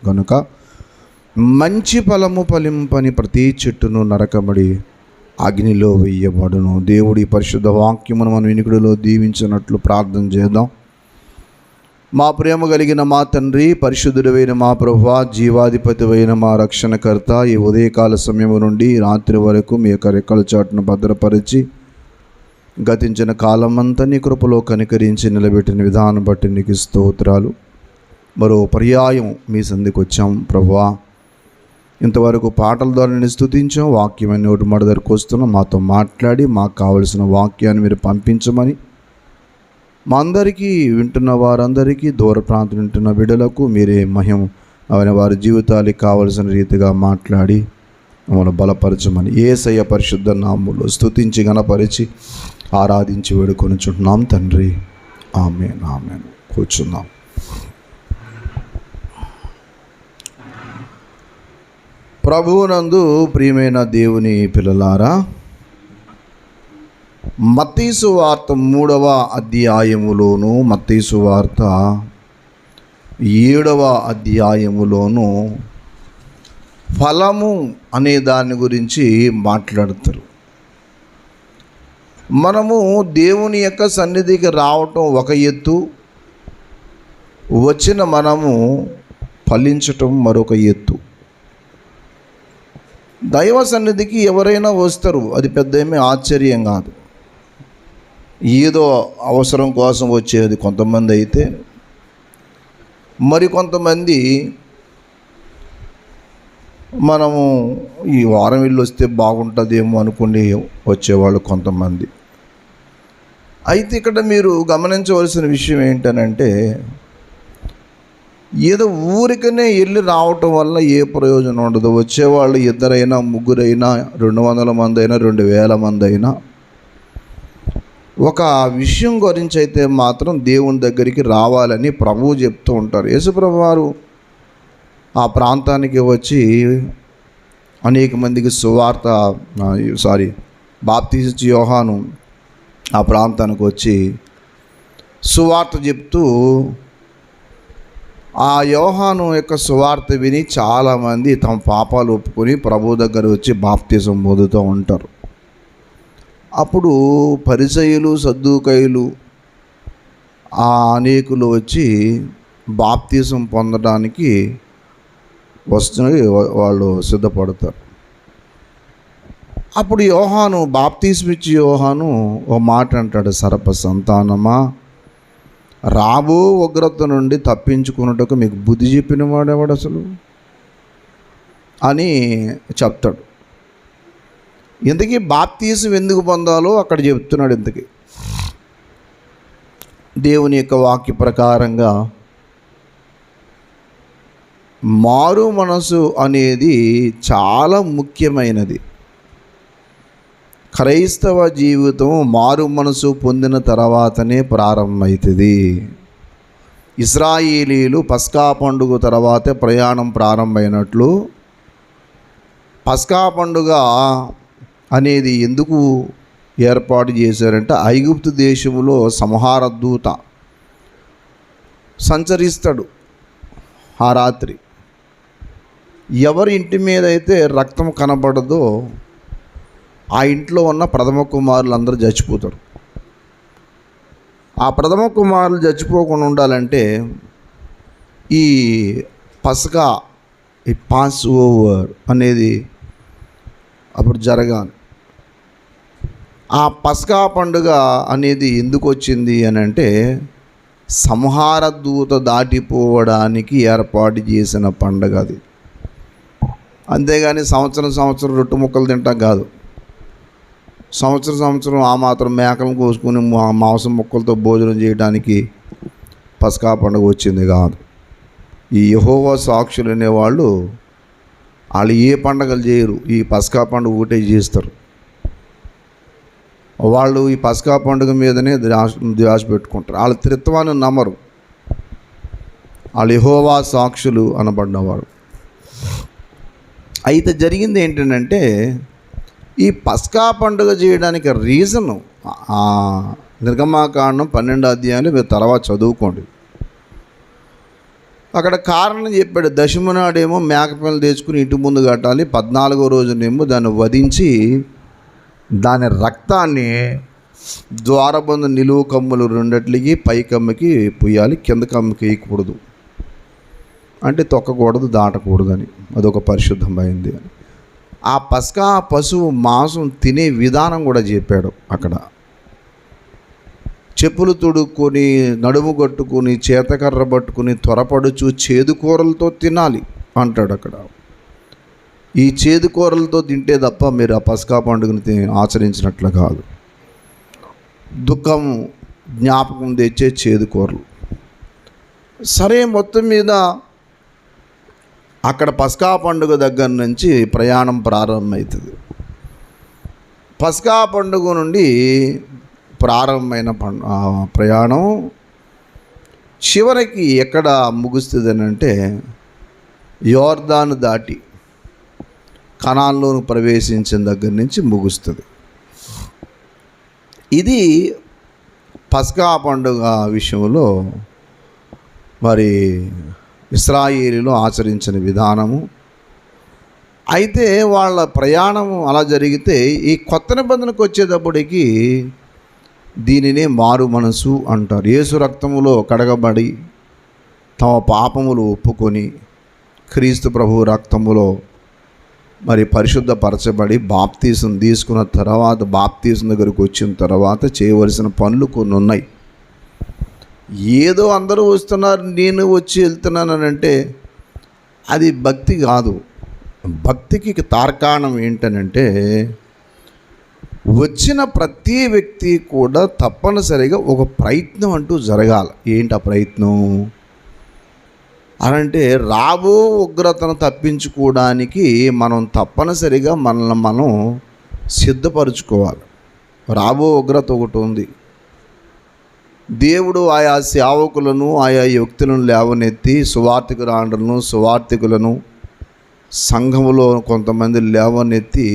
కనుక మంచి ఫలము ఫలింపని ప్రతి చెట్టును నరకబడి అగ్నిలో వెయ్యబడును. దేవుడి పరిశుద్ధ వాక్యమును మన వినికిడిలో దీవించినట్లు ప్రార్థన చేద్దాం. మా ప్రేమ కలిగిన మా తండ్రి, పరిశుద్ధుడైన మా ప్రభువా, జీవాధిపతివైన మా రక్షణకర్త, ఈ ఉదయకాల సమయం నుండి రాత్రి వరకు మీ యొక్క రెక్కల చాటును భద్రపరిచి గతించిన కాలమంతా నీ కృపలో కనికరించి నిలబెట్టిన విధానం బట్టి నీకు స్తోత్రాలు. మరో పర్యాయం మీ సంధికి వచ్చాం ప్రభువా. ఇంతవరకు పాటల ద్వారా నేను స్తుతించాం, వాక్యమైన నోటి మాట దగ్గరకు వస్తున్నాం. మాతో మాట్లాడి మాకు కావలసిన వాక్యాన్ని మీరు పంపించమని, మా అందరికీ, వింటున్న వారందరికీ, దూర ప్రాంతం వింటున్న బిడ్డలకు మీరే మహిమ అవని వారి జీవితాలకు కావలసిన రీతిగా మాట్లాడి మమ్మల్ని బలపరచమని యేసయ్య పరిశుద్ధ నామములో స్తుతించి గణపరిచి ఆరాధించి వేడుకొనుచుంటున్నాం తండ్రి. ఆమేన్, ఆమేన్. కూర్చుందాం. ప్రభువునందు ప్రియమైన దేవుని పిల్లలారా, మత్తయి సువార్త 3వ అధ్యాయములోను, మత్తయి సువార్త 7వ అధ్యాయములోను ఫలము అనే దాని గురించి మాట్లాడతారు. మనము దేవుని యొక్క సన్నిధికి రావటం ఒక ఎత్తు, వచ్చిన మనము ఫలించటం మరొక ఎత్తు. దైవ సన్నిధికి ఎవరైనా వస్తారు, అది పెద్ద ఏమీ ఆశ్చర్యం కాదు. ఏదో అవసరం కోసం వచ్చేది కొంతమంది అయితే, మరికొంతమంది మనము ఈ వారం వెళ్ళి వస్తే బాగుంటుందేమో అనుకుని వచ్చేవాళ్ళు కొంతమంది. అయితే ఇక్కడ మీరు గమనించవలసిన విషయం ఏంటనంటే, ఏదో ఊరికనే వెళ్ళి రావటం వల్ల ఏ ప్రయోజనం ఉండదు. వచ్చేవాళ్ళు ఇద్దరైనా, ముగ్గురైనా, 200 మంది అయినా, 2000 మంది అయినా, ఒక విషయం గురించి అయితే మాత్రం దేవుని దగ్గరికి రావాలని ప్రభువు చెప్తూ ఉంటారు. యేసుప్రభు వారు ఆ ప్రాంతానికి వచ్చి అనేక మందికి బాప్తిస్మ యోహాను ఆ ప్రాంతానికి వచ్చి సువార్త చెప్తూ, ఆ యోహాను యొక్క సువార్త విని చాలామంది తమ పాపాలు ఒప్పుకొని ప్రభు దగ్గర వచ్చి బాప్తిజం పొందుతూ ఉంటారు. అప్పుడు పరిసయ్యులు, సద్దూకయ్యులు అనేకులు వచ్చి బాప్తిజం పొందడానికి వాళ్ళు సిద్ధపడతారు. అప్పుడు యోహాను, బాప్తిస్మ ఇచ్చి యోహాను ఓ మాట అంటాడు, సర్ప సంతానమా, రాబో ఉగ్రత నుండి తప్పించుకున్నట్టుకు మీకు బుద్ధి చెప్పిన వాడేవాడు అసలు అని చెప్తాడు. ఇంతకీ బాప్తిజం ఎందుకు పొందాలో అక్కడ చెప్తున్నాడు. ఇంతకీ దేవుని యొక్క వాక్య ప్రకారంగా మారు మనసు అనేది చాలా ముఖ్యమైనది. క్రైస్తవ జీవితం మారు మనసు పొందిన తర్వాతనే ప్రారంభమవుతుంది. ఇశ్రాయేలీలు పస్కా పండుగ తర్వాతే ప్రయాణం ప్రారంభమైనట్లు, పస్కా పండుగ అనేది ఎందుకు ఏర్పాటు చేశారంటే, ఐగుప్తు దేశంలో సంహార దూత సంచరిస్తాడు. ఆ రాత్రి ఎవరి ఇంటి మీద అయితే రక్తం కనబడదో ఆ ఇంట్లో ఉన్న ప్రథమ కుమారులు అందరూ చచ్చిపోతారు. ఆ ప్రథమ కుమారులు చచ్చిపోకుండా ఉండాలంటే ఈ పస్కా, ఈ పాస్ ఓవర్ అనేది అప్పుడు జరగాలి. ఆ పస్కా పండుగ అనేది ఎందుకు వచ్చింది అని అంటే, సంహార దూత దాటిపోవడానికి ఏర్పాటు చేసిన పండుగ అది. అంతేగాని సంవత్సరం రొట్టె ముక్కలు తింటాం కాదు. సంవత్సరం ఆ మాత్రం మేకలను కోసుకుని మాంసం ముక్కలతో భోజనం చేయడానికి పస్కా పండుగ వచ్చింది కాదు. ఈ యెహోవా సాక్షులు అనేవాళ్ళు ఏ పండుగలు చేయరు, ఈ పస్కా పండుగ ఒకటే చేస్తారు. వాళ్ళు ఈ పస్కా పండుగ మీదనే ధ్యాస పెట్టుకుంటారు. వాళ్ళ త్రిత్వాన్ని నమ్మరు. వాళ్ళు యెహోవా సాక్షులు అనబడినవారు. అయితే జరిగింది ఏంటంటే, ఈ పస్కా పండుగ చేయడానికి రీజను నిర్గమాకాండం 12వ అధ్యాయంలో మీరు తర్వాత చదువుకోండి. అక్కడ కారణం చెప్పాడు. దశమ నాడేమో మేకపిల్లలు తెచ్చుకుని ఇంటి ముందు కట్టాలి, 14వ రోజునేమో దాన్ని వధించి దాని రక్తాన్ని ద్వారబంధ నిలువు కమ్ములు రెండట్లకి పై కమ్మకి పుయ్యాలి, కింద కమ్మకి వేయకూడదు, అంటే తొక్కకూడదు, దాటకూడదని. అదొక పరిశుద్ధమైంది అని. ఆ పస్కా పశువు మాంసం తినే విధానం కూడా చెప్పాడు అక్కడ. చెప్పులు తొడుక్కొని, నడుము కట్టుకుని, చేతకర్ర పట్టుకుని, త్వరపడుచు చేదుకూరలతో తినాలి అంటాడు అక్కడ. ఈ చేదుకూరలతో తింటే తప్ప మీరు ఆ పస్కా పండుగను ఆచరించినట్లు కాదు. దుఃఖం జ్ఞాపకం తెచ్చే చేదుకూరలు. సరే, మొత్తం మీద అక్కడ పస్కా పండుగ దగ్గర నుంచి ప్రయాణం ప్రారంభమవుతుంది. పస్కా పండుగ నుండి ప్రారంభమైన ప్రయాణం చివరికి ఎక్కడ ముగుస్తుంది అని అంటే, యోర్దాను దాటి కనాన్లోను ప్రవేశించిన దగ్గర నుంచి ముగుస్తుంది. ఇది పస్కా పండుగ విషయంలో మరి ఇశ్రాయేలీలు ఆచరించిన విధానము. అయితే వాళ్ళ ప్రయాణం అలా జరిగితే ఈ కొత్త నిబంధనకు వచ్చేటప్పటికి దీనినే మారు మనసు అంటారు. యేసు రక్తములో కడగబడి తమ పాపములు ఒప్పుకొని క్రీస్తు ప్రభు రక్తములో మరి పరిశుద్ధపరచబడి బాప్తీసం తీసుకున్న తర్వాత, బాప్తీసం దగ్గరకు వచ్చిన తర్వాత చేయవలసిన పనులు కొన్ని ఉన్నాయి. ఏదో అందరూ వస్తున్నారు, నేను వచ్చి వెళ్తున్నానంటే అది భక్తి కాదు. భక్తికి తార్కాణం ఏంటనంటే, వచ్చిన ప్రతి వ్యక్తి కూడా తప్పనిసరిగా ఒక ప్రయత్నం అంటూ జరగాలి. ఏంటి ఆ ప్రయత్నం అనంటే, రాబో ఉగ్రతను తప్పించుకోవడానికి మనం తప్పనిసరిగా మనల్ని మనం సిద్ధపరచుకోవాలి. రాబో ఉగ్రత ఒకటి ఉంది. దేవుడు ఆయా సేవకులను, ఆయా వ్యక్తులను లేవనెత్తి సువార్థికులను సంఘములో కొంతమంది లేవనెత్తి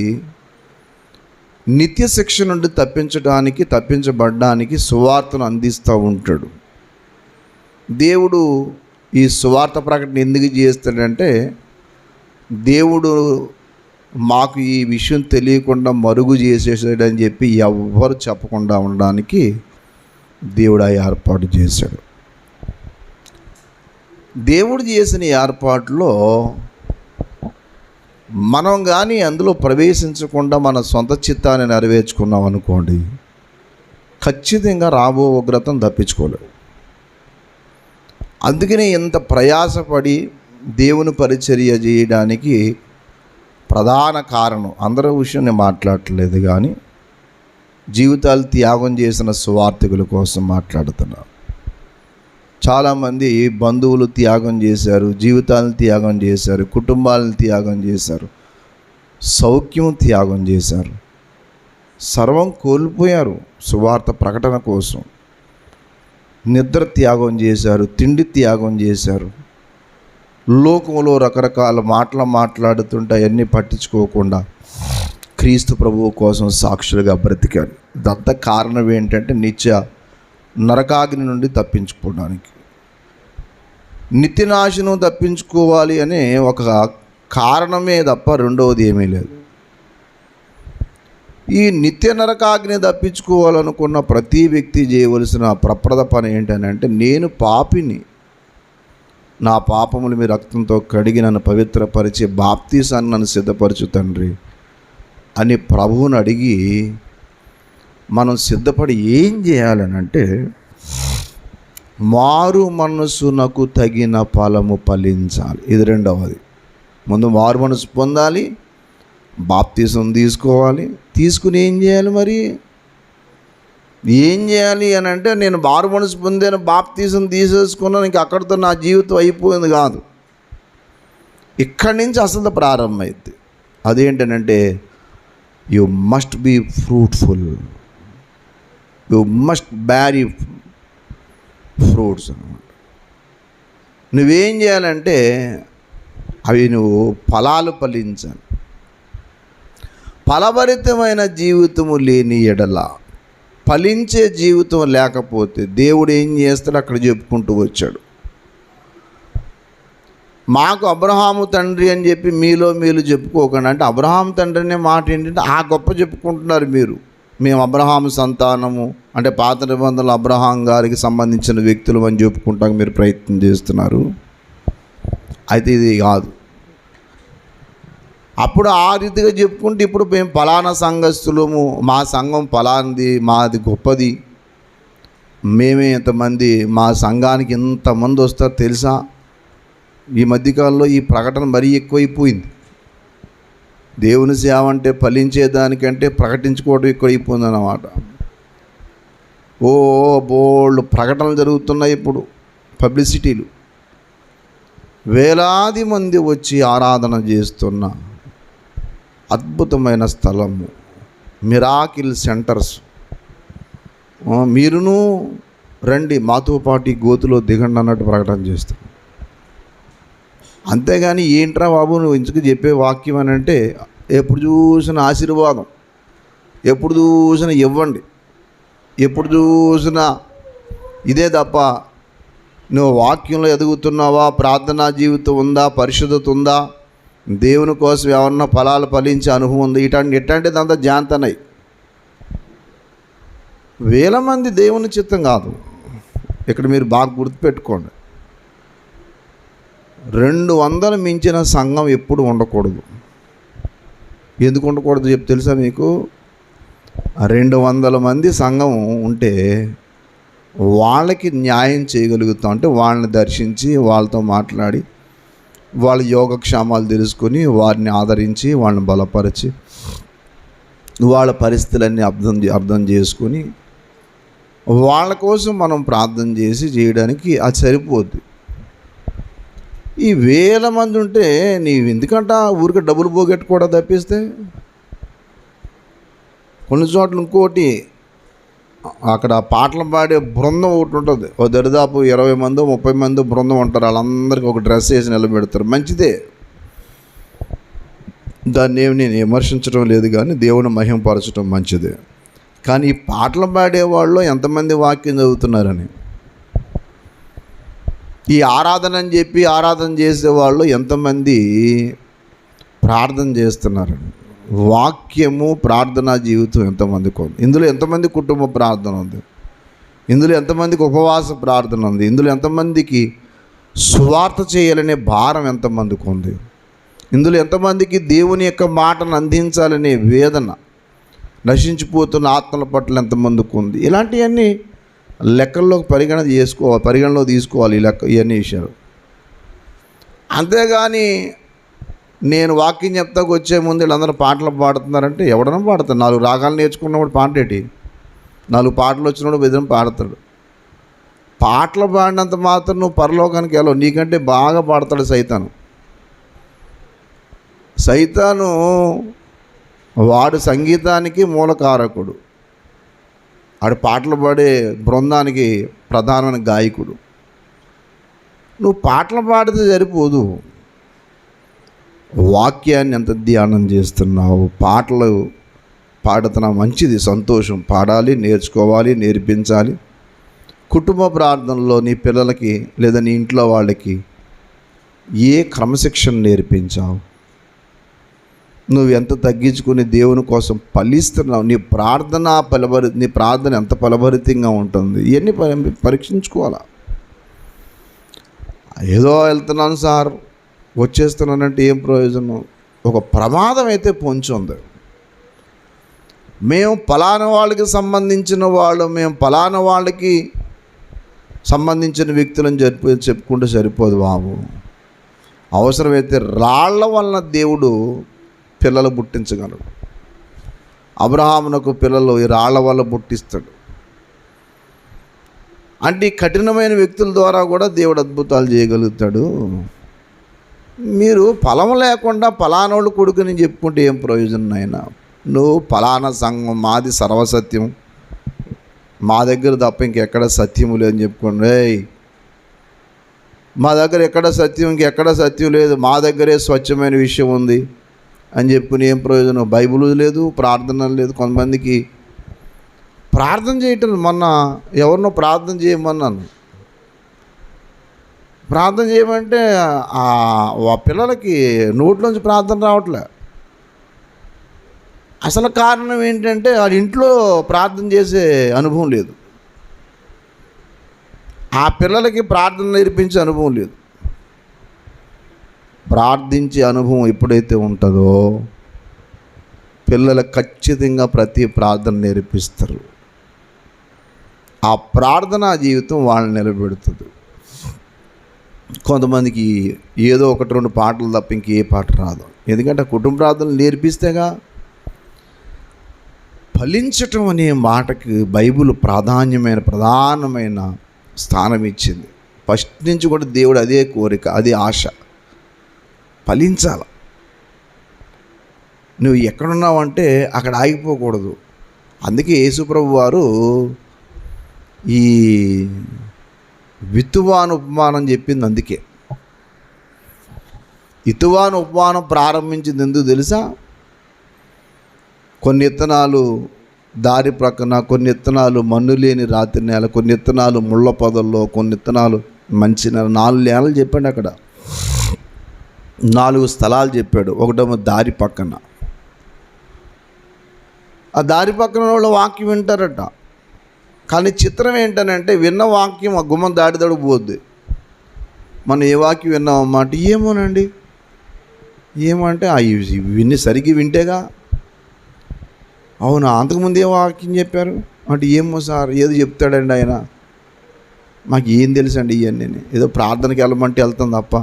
నిత్య శిక్ష నుండి తప్పించబడ్డానికి సువార్తను అందిస్తూ ఉంటాడు. దేవుడు ఈ సువార్త ప్రకటన ఎందుకు చేస్తాడంటే, దేవుడు మాకు ఈ విషయం తెలియకుండా మరుగు చేసేసాడని చెప్పి ఎవ్వరు చెప్పకుండా ఉండడానికి దేవుడు ఆ ఏర్పాటు చేశాడు. దేవుడు చేసిన ఏర్పాటులో మనం కానీ అందులో ప్రవేశించకుండా మన సొంత చిత్తాన్ని నెరవేర్చుకున్నాం అనుకోండి, ఖచ్చితంగా రాబో ఉగ్రతను తప్పించుకోలేవు. అందుకనే ఇంత ప్రయాసపడి దేవుని పరిచర్య చేయడానికి ప్రధాన కారణం, అందరి విషయం నేను మాట్లాడట్లేదు కానీ జీవితాలు త్యాగం చేసిన సువార్థికుల కోసం మాట్లాడుతున్నారు. చాలామంది బంధువులు త్యాగం చేశారు, జీవితాలను త్యాగం చేశారు, కుటుంబాలను త్యాగం చేశారు, సౌఖ్యం త్యాగం చేశారు, సర్వం కోల్పోయారు సువార్త ప్రకటన కోసం. నిద్ర త్యాగం చేశారు, తిండి త్యాగం చేశారు, లోకంలో రకరకాల మాటలు మాట్లాడుతుంటే అవన్నీ పట్టించుకోకుండా క్రీస్తు ప్రభువు కోసం సాక్షులుగా బ్రతికారు. ఇదంతా కారణం ఏంటంటే, నిత్య నరకాగ్ని నుండి తప్పించుకోవడానికి, నిత్యనాశనం తప్పించుకోవాలి అనే ఒక కారణమే తప్ప రెండవది ఏమీ లేదు. ఈ నిత్య నరకాగ్ని తప్పించుకోవాలనుకున్న ప్రతి వ్యక్తి చేయవలసిన ప్రప్రద పని ఏంటంటే, నేను పాపిని, నా పాపములు మీ రక్తంతో కడిగి నన్ను పవిత్రపరిచి బాప్తీసాన్ని నన్ను సిద్ధపరచు తండ్రి అని ప్రభువుని అడిగి మనం సిద్ధపడి ఏం చేయాలనంటే, మారు మనసునకు తగిన ఫలము ఫలించాలి. ఇది రెండవది. ముందు మారు మనసు పొందాలి, బాప్తీసం తీసుకోవాలి. తీసుకుని ఏం చేయాలి? మరి ఏం చేయాలి అని అంటే, నేను మారు మనసు పొందాను, బాప్తీసం తీసేసుకున్నాను, ఇంక అక్కడితో నా జీవితం అయిపోయింది కాదు. ఇక్కడి నుంచి అసలు ప్రారంభమైంది. అదేంటనంటే, you must be fruitful, you must bear fruits అన్నమాట. నువ్వేం చేయాలంటే అవి నువ్వు ఫలాలు ఫలించాలి. ఫలభరితమైన జీవితము లేని ఎడల, ఫలించే జీవితం లేకపోతే దేవుడు ఏం చేస్తాడు అక్కడ చెప్పుకుంటూ వచ్చాడు. మాకు అబ్రహాము తండ్రి అని చెప్పి మీలో మీరు చెప్పుకోకండి. అంటే అబ్రహాము తండ్రి అనే మాట ఏంటంటే ఆ గొప్ప చెప్పుకుంటున్నారు మీరు. మేము అబ్రహాము సంతానము, అంటే పాత నిబంధనలు అబ్రహాం గారికి సంబంధించిన వ్యక్తులు అని చెప్పుకుంటానికి మీరు ప్రయత్నం చేస్తున్నారు. అయితే ఇది కాదు. అప్పుడు ఆ రీతిగా చెప్పుకుంటే ఇప్పుడు మేము ఫలానా సంఘస్థులము, మా సంఘం ఫలానిది, మాది గొప్పది, మేమే ఇంతమంది, మా సంఘానికి ఇంతమంది వస్తారు తెలుసా. ఈ మధ్యకాలంలో ఈ ప్రకటన మరీ ఎక్కువైపోయింది. దేవుని సేవ అంటే ఫలించేదానికంటే ప్రకటించుకోవడం ఎక్కువైపోయింది అన్నమాట. ఓ బోల్డ్ ప్రకటనలు జరుగుతున్నాయి ఇప్పుడు, పబ్లిసిటీలు. వేలాది మంది వచ్చి ఆరాధన చేస్తున్న అద్భుతమైన స్థలము, మిరాకిల్ సెంటర్స్. మీరును రండి మాతో పాటు ఈ గోతులో దిగండి అన్నట్టు ప్రకటన చేస్తాం. అంతేగాని ఏంట్రా బాబు నువ్వు ఇంచుకు చెప్పే వాక్యం అని అంటే ఎప్పుడు చూసిన ఆశీర్వాదం, ఎప్పుడు చూసినా ఇవ్వండి, ఎప్పుడు చూసినా ఇదే తప్ప నువ్వు వాక్యంలో ఎదుగుతున్నావా, ప్రార్థనా జీవితం ఉందా, పరిశుద్ధత ఉందా, దేవుని కోసం ఎవరన్నా ఫలాలు ఫలించే అనుభవం ఉంది, ఇట్లాంటిదంతా జాంతనై. వేల మంది దేవుని చిత్తం కాదు. ఇక్కడ మీరు బాగా గుర్తుపెట్టుకోండి, 200 మించిన సంఘం ఎప్పుడు ఉండకూడదు. ఎందుకు ఉండకూడదు చెప్పి తెలుసా మీకు? 200 మంది సంఘం ఉంటే వాళ్ళకి న్యాయం చేయగలుగుతాం. అంటే వాళ్ళని దర్శించి వాళ్ళతో మాట్లాడి వాళ్ళ యోగక్షేమాలు తెలుసుకొని వారిని ఆదరించి వాళ్ళని బలపరిచి వాళ్ళ పరిస్థితులన్నీ అర్థం చేసుకొని వాళ్ళ కోసం మనం ప్రార్థన చేసి చేయడానికి అది సరిపోద్ది. ఈ వేల మంది ఉంటే నీవు ఎందుకంట ఊరికి డబ్బులు పోగొట్టుకోవడం తప్పిస్తే. కొన్ని చోట్ల ఇంకోటి, అక్కడ పాటలు పాడే బృందం ఒకటి ఉంటుంది. ఓ దరిదాపు 20 మందో 30 మందో బృందం ఉంటారు. వాళ్ళందరికీ ఒక డ్రెస్ వేసి నిలబెడతారు. మంచిదే, దాన్ని ఏమి నేను విమర్శించడం లేదు, కానీ దేవుని మహిమపరచడం మంచిదే. కానీ ఈ పాటలు పాడేవాళ్ళు ఎంతమంది వాక్యం చదువుతున్నారని, ఈ ఆరాధన అని చెప్పి ఆరాధన చేసేవాళ్ళు ఎంతమంది ప్రార్థన చేస్తున్నారని, వాక్యము ప్రార్థనా జీవితం ఎంతమందికి ఉంది, ఇందులో ఎంతమంది కుటుంబ ప్రార్థన ఉంది, ఇందులో ఎంతమందికి ఉపవాస ప్రార్థన ఉంది, ఇందులో ఎంతమందికి సువార్త చేయాలనే భారం ఎంతమందికి ఉంది, ఇందులో ఎంతమందికి దేవుని యొక్క మాటను అందించాలనే వేదన, నశించిపోతున్న ఆత్మల పట్ల ఎంతమందికి ఉంది. ఇలాంటివన్నీ లెక్కల్లోకి పరిగణలో తీసుకోవాలి ఇవన్నీ విషయాలు. అంతేగాని నేను వాక్యం చెప్తాకు వచ్చే ముందు వీళ్ళందరూ పాటలు పాడుతున్నారంటే ఎవడన్నా పాడతాడు. 4 రాగాలు నేర్చుకున్నప్పుడు పాడేటి, 4 పాటలు వచ్చినప్పుడు బెదిరం పాడతాడు. పాటలు పాడినంత మాత్రం నువ్వు పరలోకానికి వెళ్ళవు. నీకంటే బాగా పాడతాడు సైతాను. వాడు సంగీతానికి మూలకారకుడు, వాడు పాటలు పాడే బృందానికి ప్రధానమైన గాయకుడు. నువ్వు పాటలు పాడితే సరిపోదు, వాక్యాన్ని ఎంత ధ్యానం చేస్తున్నావు. పాటలు పాడుతున్నావు, మంచిది, సంతోషం, పాడాలి, నేర్చుకోవాలి, నేర్పించాలి. కుటుంబ ప్రార్థనలో నీ పిల్లలకి లేదా నీ ఇంట్లో వాళ్ళకి ఏ క్రమశిక్షణ నేర్పించావు, నువ్వు ఎంత తగ్గించుకుని దేవుని కోసం ఫలిస్తున్నావు, నీ ప్రార్థన ఎంత ఫలభరితంగా ఉంటుంది, ఇవన్నీ పరీక్షించుకోవాలా. ఏదో వెళ్తున్నాను సార్ వచ్చేస్తున్నానంటే ఏం ప్రయోజనం? ఒక ప్రమాదం అయితే పొంచి ఉంది. మేము ఫలానా వాళ్ళకి సంబంధించిన వాళ్ళు, మేము ఫలానా వాళ్ళకి సంబంధించిన వ్యక్తులను చెప్పుకుంటే సరిపోదు బాబు. అవసరమైతే రాళ్ల వలన దేవుడు పిల్లలు పుట్టించగలడు. అబ్రహామునకు పిల్లలు ఈ రాళ్ల వల్ల పుట్టిస్తాడు. అంటే కఠినమైన వ్యక్తుల ద్వారా కూడా దేవుడు అద్భుతాలు చేయగలుగుతాడు. మీరు ఫలం లేకుండా ఫలానోళ్ళు కొడుకుని చెప్పుకుంటే ఏం ప్రయోజనం అయినా? నువ్వు ఫలానా సంఘం మాది సర్వసత్యం, మా దగ్గర తప్ప ఇంకెక్కడ సత్యము లేదని చెప్పుకోండి. మా దగ్గర ఎక్కడ సత్యం, ఇంకెక్కడ సత్యం లేదు, మా దగ్గరే స్వచ్ఛమైన విషయం ఉంది అని చెప్పుకుని ఏం ప్రయోజనం? బైబిల్ లేదు, ప్రార్థన లేదు. కొంతమందికి ప్రార్థన చేయటం, మొన్న ఎవరినో ప్రార్థన చేయమన్నాను, ప్రార్థన చేయమంటే ఆ పిల్లలకి నోట్లోంచి ప్రార్థన రావట్లే. అసలు కారణం ఏంటంటే వాళ్ళ ఇంట్లో ప్రార్థన చేసే అనుభవం లేదు. ఆ పిల్లలకి ప్రార్థన నేర్పించే అనుభవం లేదు. ప్రార్థించే అనుభవం ఎప్పుడైతే ఉంటుందో పిల్లలకు ఖచ్చితంగా ప్రతి ప్రార్థన నేర్పిస్తారు. ఆ ప్రార్థనా జీవితం వాళ్ళని నిలబెడుతుంది. కొంతమందికి ఏదో ఒకటి రెండు పాటలు తప్ప ఇంకే పాట రాదు. ఎందుకంటే కుటుంబ ప్రార్థనలు నేర్పిస్తేగా. ఫలించటం అనే మాటకి బైబిల్ ప్రధానమైన స్థానం ఇచ్చింది. ఫస్ట్ నుంచి కూడా దేవుడు అదే కోరిక, అదే ఆశ, ఫలించాల. నువ్వు ఎక్కడున్నావంటే అక్కడ ఆగిపోకూడదు. అందుకే యేసుప్రభు వారు ఈ విత్తువాను ఉపమానం చెప్పింది. అందుకే ఇతువాను ఉపమానం ప్రారంభించింది ఎందుకు తెలుసా? కొన్ని విత్తనాలు దారి ప్రక్కన, కొన్ని విత్తనాలు మన్ను లేని రాత్రి నేల, కొన్ని విత్తనాలు ముళ్ళ పొదల్లో, కొన్ని విత్తనాలు మంచి నేల. 4 నేలలు చెప్పాడు అక్కడ. 4 స్థలాలు చెప్పాడు. ఒకటేమో దారి పక్కన. ఆ దారి పక్కన వాళ్ళు వాక్యం వింటారట. కానీ చిత్రం ఏంటనంటే విన్న వాక్యం ఆ గుమ్మం దాడి పోద్ది. మనం ఏ వాక్యం విన్నామమ్మా అంటే ఏమోనండి, ఏమంటే విన్ని సరిగ్గా వింటేగా. అవునా, అంతకుముందు ఏ వాక్యం చెప్పారు అంటే ఏమో సార్ ఏదో చెప్తాడండి ఆయన, మాకు ఏం తెలుసండి ఇవన్నీ. ఏదో ప్రార్థనకి వెళ్ళమంటే వెళ్తాం తప్ప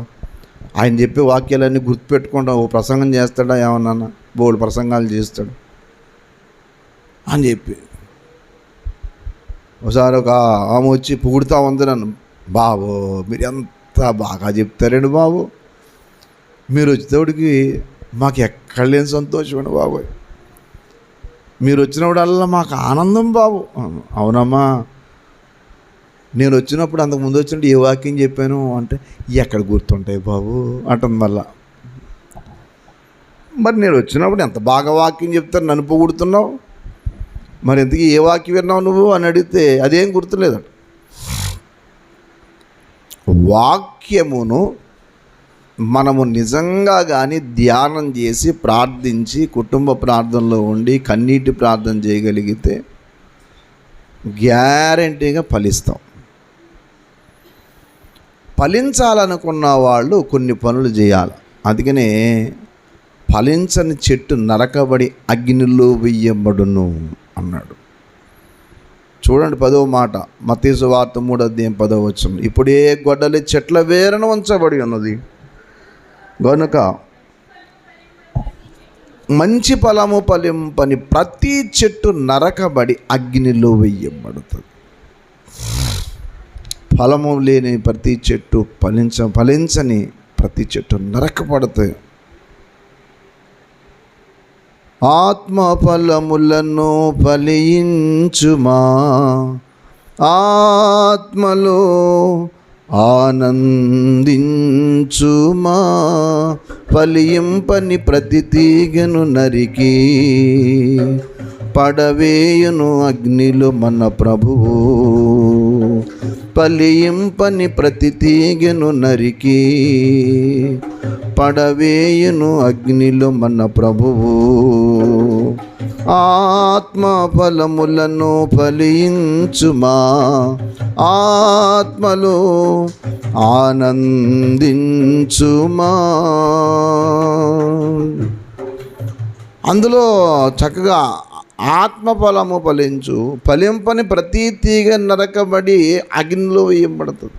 ఆయన చెప్పే వాక్యాలన్నీ గుర్తుపెట్టుకుంటా. ఓ ప్రసంగం చేస్తాడా ఏమన్నా, బోల్డ్ ప్రసంగాలు చేస్తాడు అని చెప్పి. ఒకసారి ఒక ఆమె వచ్చి పొగుడుతూ ఉంది నన్ను. బాబు మీరు ఎంత బాగా చెప్తారండి బాబు, మీరు వచ్చేటోడికి మాకు ఎక్కడ లేని సంతోషం అండి బాబోయ్, మీరు వచ్చినప్పుడల్లా మాకు ఆనందం బాబు. అవునమ్మా, నేను వచ్చినప్పుడు అంతకుముందు వచ్చినప్పుడు ఏ వాక్యం చెప్పాను అంటే ఎక్కడ గుర్తుంటాయి బాబు అంటుంది మళ్ళా. మరి నేను వచ్చినప్పుడు ఎంత బాగా వాక్యం చెప్తాను, నన్ను పొగుడుతున్నావు, మరి ఎందుకు ఏ వాక్యం విన్నావు నువ్వు అని అడిగితే అదేం గుర్తులేదట. వాక్యమును మనము నిజంగా కానీ ధ్యానం చేసి ప్రార్థించి కుటుంబ ప్రార్థనలో ఉండి కన్నీటి ప్రార్థన చేయగలిగితే గ్యారెంటీగా ఫలిస్తాం. ఫలించాలనుకున్న వాళ్ళు కొన్ని పనులు చేయాలి. అందుకనే ఫలించని చెట్టు నరకబడి అగ్నిలో వెయ్యబడును అన్నాడు. చూడండి 10వ మాట, మత్తయి సువార్త 3:10. ఇప్పుడే గొడ్డలి చెట్ల వేరున ఉంచబడి ఉన్నది గనుక మంచి ఫలము ఫలింపని ప్రతి చెట్టు నరకబడి అగ్నిలో వెయ్యబడుతుంది. ఫలము లేని ప్రతి చెట్టు, ఫలించని ప్రతి చెట్టు నరకబడుతాయి. ఆత్మ ఫలములను ఫలించుమా, ఆత్మలో ఆనందించుమా, ఫలింపని ప్రతి తీగను నరికి పడవేయును అగ్నిలో మన ప్రభువు. ఫలింపని ప్రతి తీగను నరికి పడవేయును అగ్నిలో మన ప్రభువు. ఆత్మ ఫలములను ఫలించుమా, ఆత్మలో ఆనందించుమా. అందులో చక్కగా ఆత్మఫలము ఫలించు, ఫలింపని ప్రతి తీగ నరకబడి అగ్నిలో వేయబడుతుంది.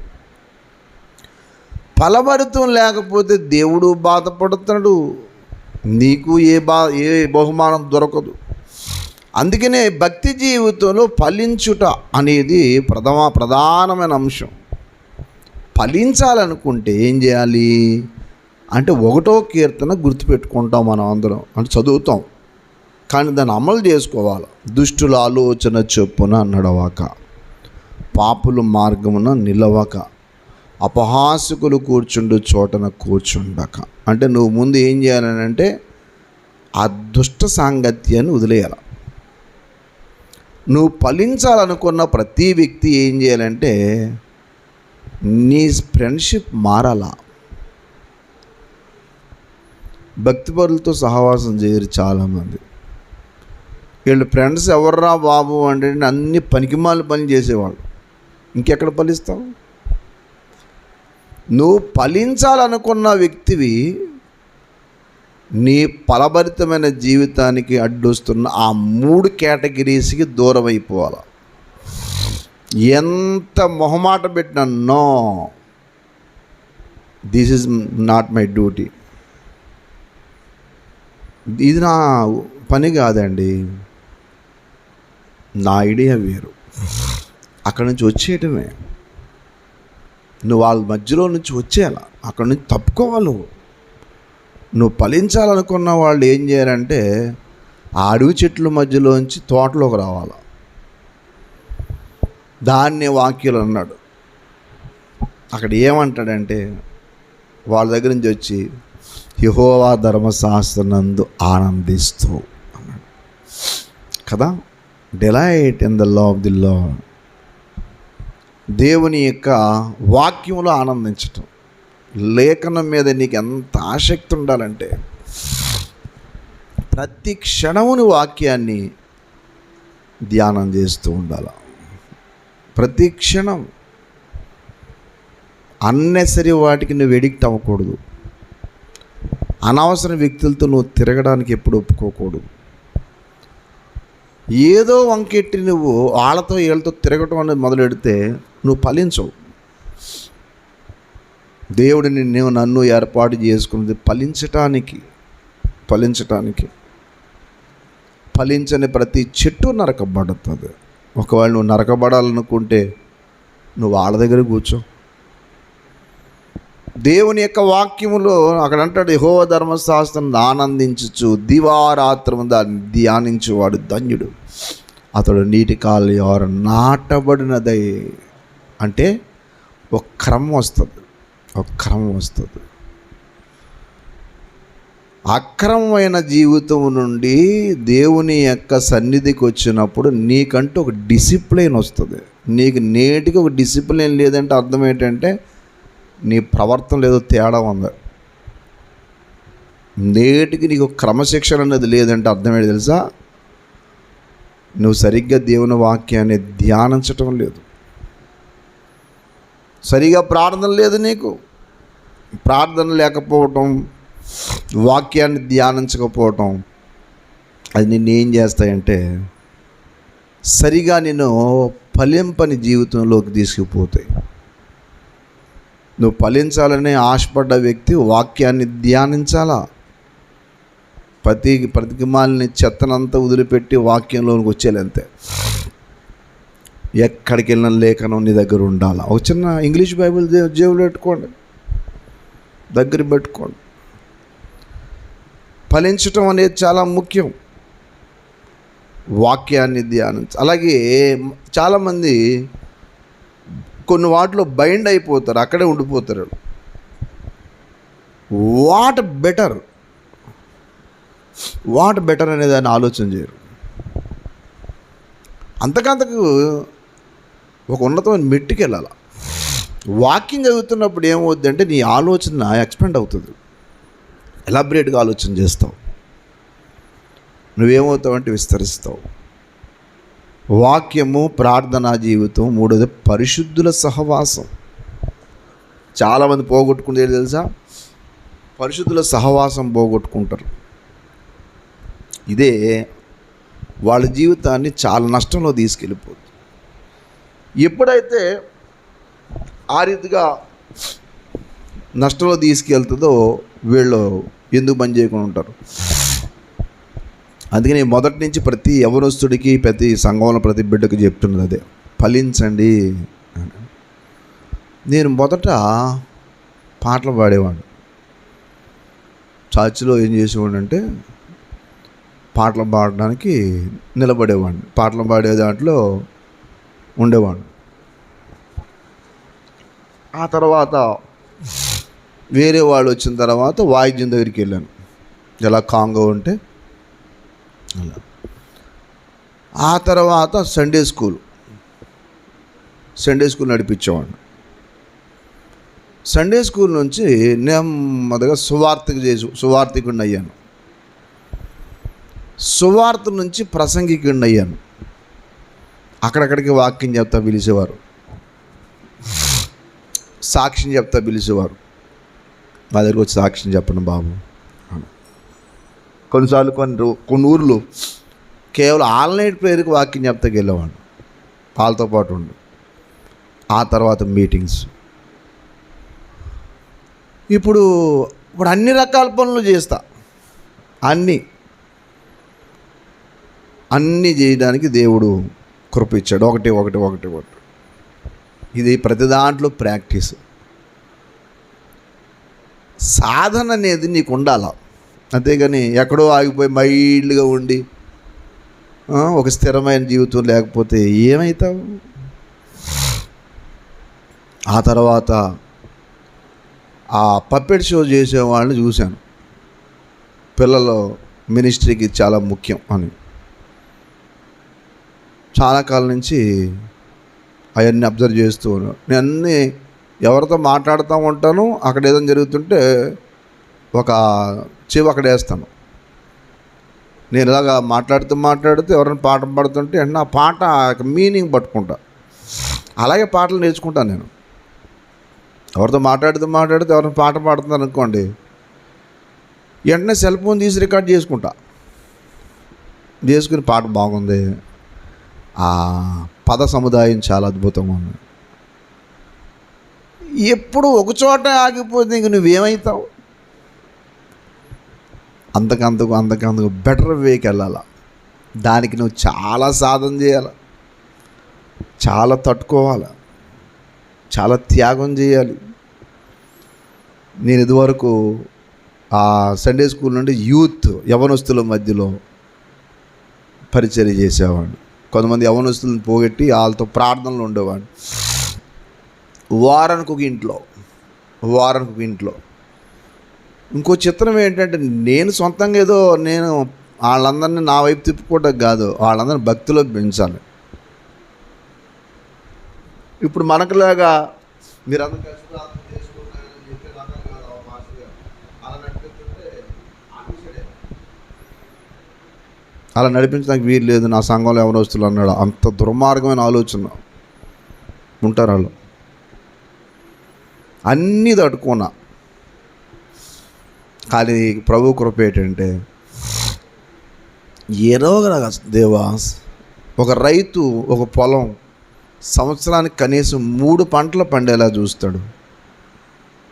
ఫలభరితం లేకపోతే దేవుడు బాధపడుతాడు, నీకు ఏ బహుమానం దొరకదు. అందుకనే భక్తి జీవితంలో ఫలించుట అనేది ప్రధానమైన అంశం. ఫలించాలనుకుంటే ఏం చేయాలి అంటే 1వ కీర్తన గుర్తుపెట్టుకుంటాం మనం అందరం, అంటే చదువుతాం, కానీ దాన్ని అమలు చేసుకోవాలి. దుష్టుల ఆలోచన చొప్పున నడవక, పాపుల మార్గమున నిలవక, అపహాసకులు కూర్చుండు చోటన కూర్చుండక. అంటే నువ్వు ముందు ఏం చేయాలని అంటే ఆ దుష్ట సాంగత్యాన్ని వదిలేయాలి. నువ్వు ఫలించాలనుకున్న ప్రతి వ్యక్తి ఏం చేయాలంటే నీ ఫ్రెండ్షిప్ మారాలా. భక్తిపరులతో సహవాసం చేయరు చాలామంది. వీళ్ళు ఫ్రెండ్స్ ఎవర్రా బాబు అంటే అన్ని పనికిమాల పని చేసేవాళ్ళు. ఇంకెక్కడ ఫలిస్తావు? నువ్వు ఫలించాలనుకున్న వ్యక్తివి నీ ఫలభరితమైన జీవితానికి అడ్డొస్తున్న ఆ 3 కేటగిరీస్కి దూరం అయిపోవాలి. ఎంత మొహమాట పెట్టినా no, this is not my duty, ఇది నా పని కాదండి, నా ఐడియా వేరు, అక్కడి నుంచి వచ్చేయటమే. నువ్వు వాళ్ళ మధ్యలో నుంచి వచ్చేయాల, అక్కడి నుంచి తప్పుకోవాలి. నువ్వు ఫలించాలనుకున్న వాళ్ళు ఏం చేయాలంటే ఆ అడవి చెట్ల మధ్యలోంచి తోటలోకి రావాలి. దాన్ని వాక్యాలు అన్నాడు. అక్కడ ఏమంటాడంటే వాళ్ళ దగ్గర నుంచి వచ్చి యెహోవా ధర్మశాస్త్రనందు ఆనందిస్తూ అన్నాడు కదా. Delight in the law of the lord. దేవుని యొక్క వాక్యంలో ఆనందించటం. లేఖనం మీద నీకు ఎంత ఆసక్తి ఉండాలంటే ప్రతి క్షణముని వాక్యాన్ని ధ్యానం చేస్తూ ఉండాలి. ప్రతి క్షణం అన్నెసరీ వాటికి నువ్వు ఎడిక్ట్ అవ్వకూడదు. అనవసర వ్యక్తులతో నువ్వు తిరగడానికి ఎప్పుడు ఒప్పుకోకూడదు. ఏదో వంకెట్టి నువ్వు వాళ్ళతో వీళ్ళతో తిరగటం అనేది మొదలెడితే నువ్వు ఫలించవు. దేవుడిని నన్ను ఏర్పాటు చేసుకున్నది ఫలించటానికి. ఫలించని ప్రతి చెట్టు నరకబడుతుంది. ఒకవేళ నువ్వు నరకబడాలనుకుంటే నువ్వు వాళ్ళ దగ్గర కూర్చో. దేవుని యొక్క వాక్యములో అక్కడ అంటాడు, యెహోవా ధర్మశాస్త్రం ఆనందించుచు దివారాత్రము దాన్ని ధ్యానించువాడు ధన్యుడు, అతడు నీటి కాలు ఎవరు నాటబడినదై. అంటే ఒక క్రమం వస్తుంది. అక్రమమైన జీవితం నుండి దేవుని యొక్క సన్నిధికి వచ్చినప్పుడు నీకంటూ ఒక డిసిప్లిన్ వస్తుంది. నీకు నేటికి ఒక డిసిప్లిన్ లేదంటే అర్థం ఏంటంటే నీ ప్రవర్తన లేదో తేడా ఉంది. నేటికి నీకు క్రమశిక్షణ అనేది లేదంటే అర్థం ఏంటి తెలుసా? నువ్వు సరిగ్గా దేవుని వాక్యాన్ని ధ్యానించటం లేదు, సరిగా ప్రార్థన లేదు. నీకు ప్రార్థన లేకపోవటం, వాక్యాన్ని ధ్యానించకపోవటం, అది నిన్ను ఏం చేస్తాయంటే సరిగా నేను ఫలింపని జీవితంలోకి తీసుకుపోతాయి. నువ్వు ఫలించాలని ఆశపడ్డ వ్యక్తి వాక్యాన్ని ధ్యానించాలా. ప్రతిమాలని చెత్తనంతా వదిలిపెట్టి వాక్యంలోనికి వచ్చేయాలంతే. ఎక్కడికి వెళ్ళిన లేఖనం నీ దగ్గర ఉండాలా. ఒక చిన్న ఇంగ్లీష్ బైబిల్ జేబులో పెట్టుకోండి, దగ్గర పెట్టుకోండి. ఫలించటం అనేది చాలా ముఖ్యం. వాక్యాన్ని ధ్యానించాలి. అలాగే చాలామంది కొన్ని వాటిలో బైండ్ అయిపోతారు, అక్కడే ఉండిపోతారు. వాట్ బెటర్ అనేది దాన్ని ఆలోచన చేయరు. అంతకంతకు ఒక ఉన్నతమైన మెట్టుకి వెళ్ళాలి. వాకింగ్ చదువుతున్నప్పుడు ఏమవుద్ది అంటే నీ ఆలోచన ఎక్స్పెండ్ అవుతుంది, ఎలాబరేట్గా ఆలోచన చేస్తావు. నువ్వేమవుతావు అంటే విస్తరిస్తావు. వాక్యము, ప్రార్థనా జీవితం. మూడోది పరిశుద్ధుల సహవాసం. చాలామంది పోగొట్టుకుంటే తెలుసా? పరిశుద్ధుల సహవాసం పోగొట్టుకుంటారు. ఇదే వాళ్ళ జీవితాన్ని చాలా నష్టంలో తీసుకెళ్ళిపోతుంది. ఎప్పుడైతే ఆ రీతిగా నష్టంలో తీసుకెళ్తుందో వీళ్ళు ఎందుకు పని చేయకుండా ఉంటారు. అందుకని మొదటి నుంచి ప్రతి యవనస్తుడికి, ప్రతి సంఘంలో ప్రతి బిడ్డకు చెప్తున్నది అదే, ఫలించండి. నేను మొదట పాటలు పాడేవాడిని. చర్చిలో ఏం చేసేవాడిని అంటే పాటలు పాడడానికి నిలబడేవాడిని, పాటలు పాడే దాంట్లో ఉండేవాడిని. ఆ తర్వాత వేరే వాళ్ళు వచ్చిన తర్వాత వాయిద్యం దగ్గరికి వెళ్ళాను. ఎలా కాంగో ఉంటే అలా. ఆ తర్వాత సండే స్కూల్ నడిపించేవాడిని. సండే స్కూల్ నుంచి నెమ్మదిగా సువార్థికుడిని అయ్యాను. సువార్త నుంచి ప్రసంగికుడిని అయ్యాను. అక్కడక్కడికి వాక్యం చెప్తా పిలిచేవారు, సాక్ష్యం చెప్తా పిలిచేవారు. మా దగ్గరకు వచ్చి సాక్ష్యం చెప్పండి బాబు. కొన్నిసార్లు కొన్ని ఊర్లు కేవలం ఆన్లైన్ ప్రేయర్కి వాక్యం చెప్తాకి వెళ్ళేవాడు, వాళ్ళతో పాటు ఉండు. ఆ తర్వాత మీటింగ్స్. ఇప్పుడు అన్ని రకాల పనులు చేస్తా. అన్నీ చేయడానికి దేవుడు కృప ఇచ్చాడు. ఒకటి. ఇది ప్రతి దాంట్లో ప్రాక్టీస్. సాధన అనేది నీకు ఉండాల, అంతేగాని ఎక్కడో ఆగిపోయి మైల్డ్గా ఉండి ఒక స్థిరమైన జీవితం లేకపోతే ఏమవుతావు? ఆ తర్వాత ఆ పప్పెట్ షో చేసేవాళ్ళని చూశాను. పిల్లలు మినిస్ట్రీకి చాలా ముఖ్యం అని చాలా కాలం నుంచి అవన్నీ అబ్జర్వ్ చేస్తూ ఉన్నాను. నేను అన్నీ ఎవరితో మాట్లాడుతూ ఉంటాను, అక్కడ ఏదైనా జరుగుతుంటే ఒక చెవి అక్కడ వేస్తాను. నేను ఇలాగా మాట్లాడుతూ ఎవరైనా పాట పాడుతుంటే ఆ పాట మీనింగ్ పట్టుకుంటా. అలాగే పాటలు నేర్చుకుంటాను నేను. ఎవరితో మాట్లాడుతూ ఎవరైనా పాట పాడుతున్నారు అనుకోండి, వెంటనే సెల్ ఫోన్ తీసి రికార్డ్ చేసుకుని పాట బాగుంది, ఆ పద సముదాయం చాలా అద్భుతంగా ఉంది. ఎప్పుడు ఒకచోట ఆగిపోతే ఇంక నువ్వేమవుతావు? అంతకంతకు బెటర్ వేకి వెళ్ళాల. దానికి నువ్వు చాలా సాధన చేయాలి, చాలా తట్టుకోవాలి, చాలా త్యాగం చేయాలి. నేను ఇదివరకు ఆ సండే స్కూల్ నుండి యవనస్తుల మధ్యలో పరిచర్య చేసేవాడిని. కొంతమంది యవనస్తులను పోగొట్టి వాళ్ళతో ప్రార్థనలు ఉండేవాడిని. వారానికి ఒక ఇంట్లో. ఇంకో చిత్రం ఏంటంటే, నేను సొంతంగా ఏదో నేను వాళ్ళందరినీ నా వైపు తిప్పుకోవడం కాదు, వాళ్ళందరినీ భక్తిలో పెంచాలి. ఇప్పుడు మనకులాగా మీరందరూ కలిసి ప్రార్థన చేసుకుంటారని చెప్పి అలా నడిపిస్తుంటే అలా నడిపించడానికి వీలు లేదు, నా సంఘంలో ఎవరు వస్తున్నారు అన్నాడు. అంత దుర్మార్గమైన ఆలోచన ఉంటారు వాళ్ళు. అన్నీ తట్టుకున్నా. కానీ ప్రభు కృప ఏంటంటే, ఎరోగరా దేవా, ఒక రైతు ఒక పొలం సంవత్సరానికి కనీసం 3 పంటలు పండేలా చూస్తాడు.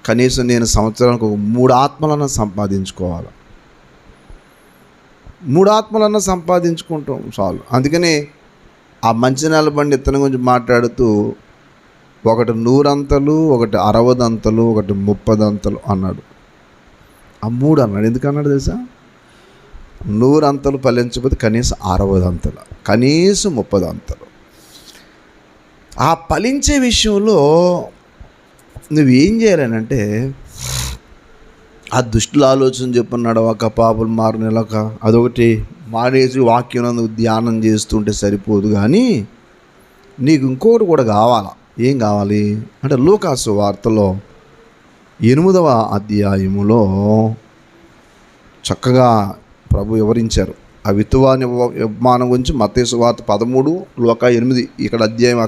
కనీసం నేను సంవత్సరానికి ఒక 3 ఆత్మలన్నా సంపాదించుకోవాలి. 3 ఆత్మలన్నా సంపాదించుకుంటాం చాలు. అందుకని ఆ మంచినీళ్ళ బండి ఇత్తనం గురించి మాట్లాడుతూ, ఒకటి 100 అంతలు, ఒకటి 60 అంతలు, ఒకటి 30 అంతలు అన్నాడు. ఆ 3 అన్నాడు. ఎందుకన్నాడు తెలుసా? 100 అంతలు ఫలించకపోతే కనీసం 60 అంతలు, కనీసం 30 అంతలు. ఆ ఫలించే విషయంలో నువ్వేం చేయాలనంటే, ఆ దుష్టుల ఆలోచన చెప్పున్నాడు, ఒక పాపలు మారినలాక అదొకటి మానేసి వాక్యం నువ్వు ధ్యానం చేస్తుంటే సరిపోదు. కానీ నీకు ఇంకొకటి కూడా కావాలా. ఏం కావాలి అంటే, లూకాసు వార్తలో 8వ అధ్యాయములో చక్కగా ప్రభు వివరించారు ఆ విత్తువాని ఉపమానం గురించి. మత్తయి సువార్త 13, లూకా 8. ఇక్కడ అధ్యాయం